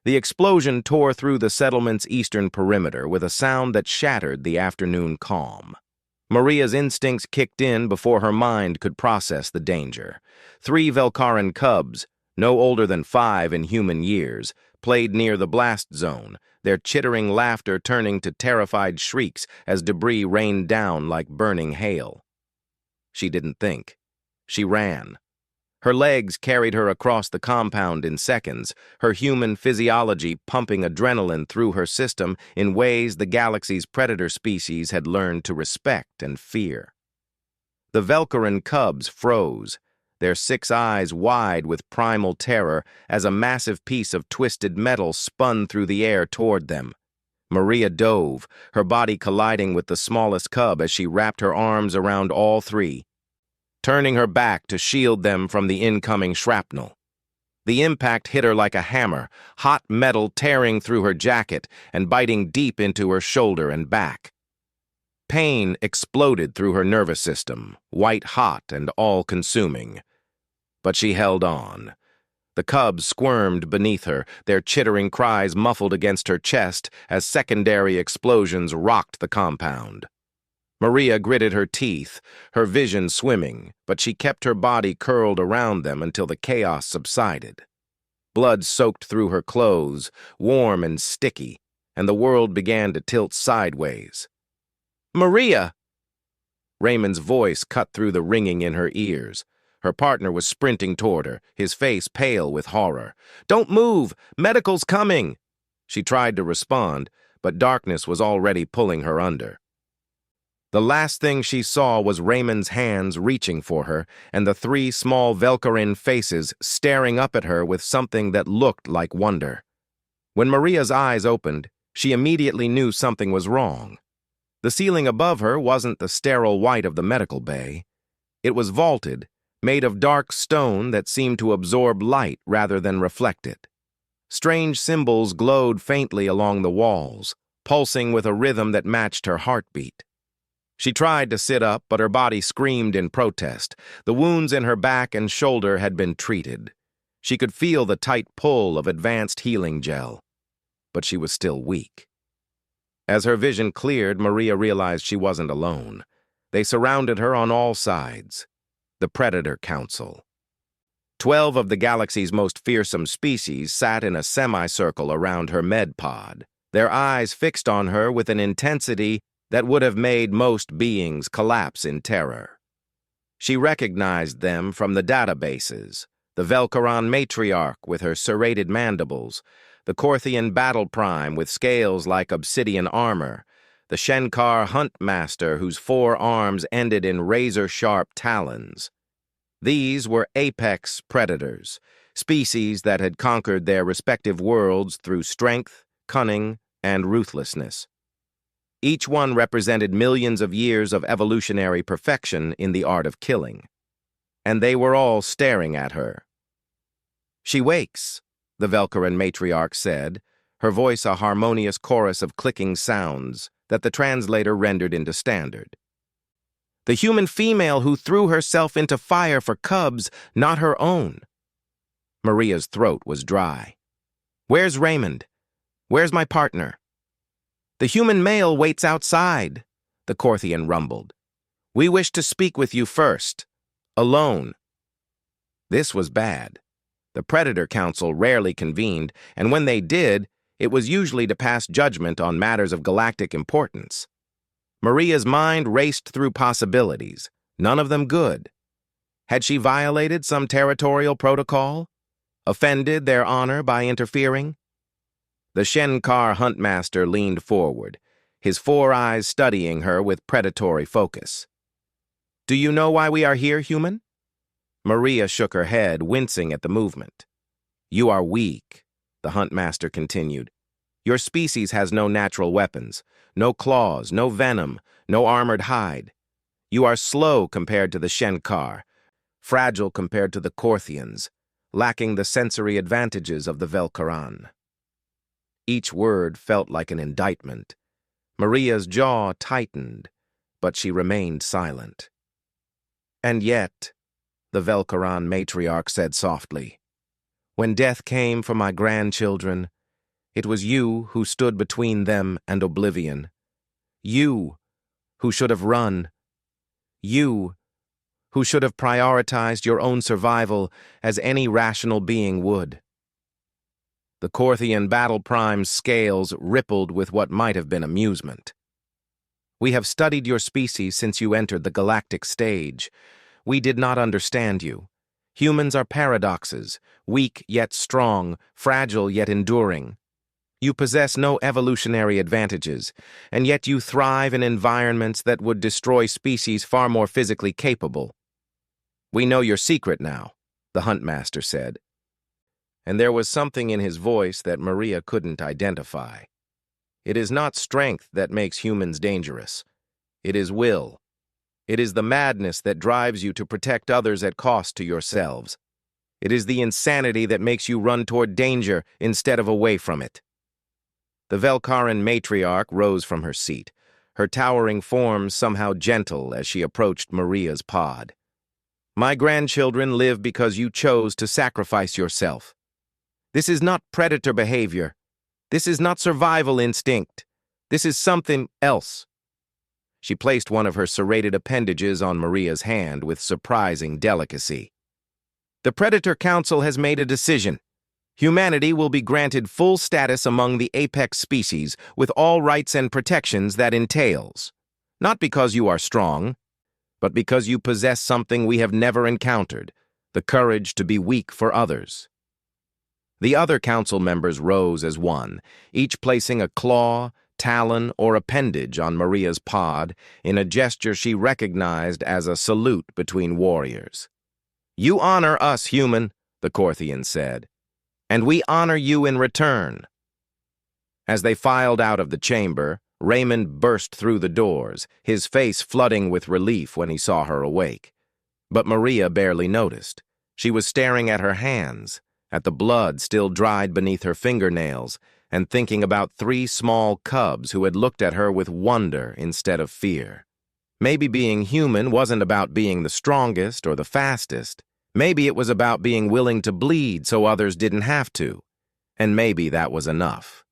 The explosion tore through the settlement's eastern perimeter with a sound that shattered the afternoon calm. Maria's instincts kicked in before her mind could process the danger. 3 Velkaran cubs, no older than 5 in human years, played near the blast zone, their chittering laughter turning to terrified shrieks as debris rained down like burning hail. She didn't think. She ran. Her legs carried her across the compound in seconds, her human physiology pumping adrenaline through her system in ways the galaxy's predator species had learned to respect and fear. The Velkaran cubs froze, their 6 eyes wide with primal terror as a massive piece of twisted metal spun through the air toward them. Maria dove, her body colliding with the smallest cub as she wrapped her arms around all 3, turning her back to shield them from the incoming shrapnel. The impact hit her like a hammer, hot metal tearing through her jacket and biting deep into her shoulder and back. Pain exploded through her nervous system, white-hot and all-consuming. But she held on. The cubs squirmed beneath her, their chittering cries muffled against her chest as secondary explosions rocked the compound. Maria gritted her teeth, her vision swimming, but she kept her body curled around them until the chaos subsided. Blood soaked through her clothes, warm and sticky, and the world began to tilt sideways. "Maria!" Raymond's voice cut through the ringing in her ears. Her partner was sprinting toward her, his face pale with horror. "Don't move! Medical's coming!" She tried to respond, but darkness was already pulling her under. The last thing she saw was Raymond's hands reaching for her, and the 3 small Velkaran faces staring up at her with something that looked like wonder. When Maria's eyes opened, she immediately knew something was wrong. The ceiling above her wasn't the sterile white of the medical bay. It was vaulted, made of dark stone that seemed to absorb light rather than reflect it. Strange symbols glowed faintly along the walls, pulsing with a rhythm that matched her heartbeat. She tried to sit up, but her body screamed in protest. The wounds in her back and shoulder had been treated. She could feel the tight pull of advanced healing gel, but she was still weak. As her vision cleared, Maria realized she wasn't alone. They surrounded her on all sides. The Predator Council. 12 of the galaxy's most fearsome species sat in a semicircle around her med pod, their eyes fixed on her with an intensity that would have made most beings collapse in terror. She recognized them from the databases, the Velkaran matriarch with her serrated mandibles, the Korthian battle prime with scales like obsidian armor, the Shenkar huntmaster whose 4 arms ended in razor-sharp talons. These were apex predators, species that had conquered their respective worlds through strength, cunning, and ruthlessness. Each one represented millions of years of evolutionary perfection in the art of killing. And they were all staring at her. "She wakes," the Velkaran matriarch said, her voice a harmonious chorus of clicking sounds that the translator rendered into standard. "The human female who threw herself into fire for cubs, not her own." Maria's throat was dry. "Where's Raymond? Where's my partner?" "The human male waits outside," the Korthian rumbled. "We wish to speak with you first. Alone." This was bad. The Predator Council rarely convened, and when they did, it was usually to pass judgment on matters of galactic importance. Maria's mind raced through possibilities, none of them good. Had she violated some territorial protocol? Offended their honor by interfering? The Shenkar huntmaster leaned forward, his 4 eyes studying her with predatory focus. "Do you know why we are here, human?" Maria shook her head, wincing at the movement. "You are weak," the huntmaster continued. "Your species has no natural weapons, no claws, no venom, no armored hide. You are slow compared to the Shenkar, fragile compared to the Korthians, lacking the sensory advantages of the Velkaran." Each word felt like an indictment. Maria's jaw tightened, but she remained silent. "And yet," the Velkaran matriarch said softly, "when death came for my grandchildren, It was you who stood between them and oblivion. You who should have run. You who should have prioritized your own survival as any rational being would. The Korthian battle prime's scales rippled with what might have been amusement. We have studied your species since you entered the galactic stage. We did not understand you. Humans are paradoxes, weak yet strong, fragile yet enduring. You possess no evolutionary advantages, and yet you thrive in environments that would destroy species far more physically capable. We know your secret now, the Huntmaster said. And there was something in his voice that Maria couldn't identify. It is not strength that makes humans dangerous. It is will. It is the madness that drives you to protect others at cost to yourselves. It is the insanity that makes you run toward danger instead of away from it. The Velkaran matriarch rose from her seat, her towering form somehow gentle as she approached Maria's pod. My grandchildren live because you chose to sacrifice yourself. This is not predator behavior. This is not survival instinct. This is something else. She placed one of her serrated appendages on Maria's hand with surprising delicacy. The Predator Council has made a decision. Humanity will be granted full status among the apex species with all rights and protections that entails. Not because you are strong, but because you possess something we have never encountered, the courage to be weak for others. The other council members rose as one, each placing a claw, talon, or appendage on Maria's pod in a gesture she recognized as a salute between warriors. You honor us, human, the Korthian said, and we honor you in return. As they filed out of the chamber, Raymond burst through the doors, his face flooding with relief when he saw her awake. But Maria barely noticed. She was staring at her hands, at the blood still dried beneath her fingernails, and thinking about 3 small cubs who had looked at her with wonder instead of fear. Maybe being human wasn't about being the strongest or the fastest. Maybe it was about being willing to bleed so others didn't have to. And maybe that was enough.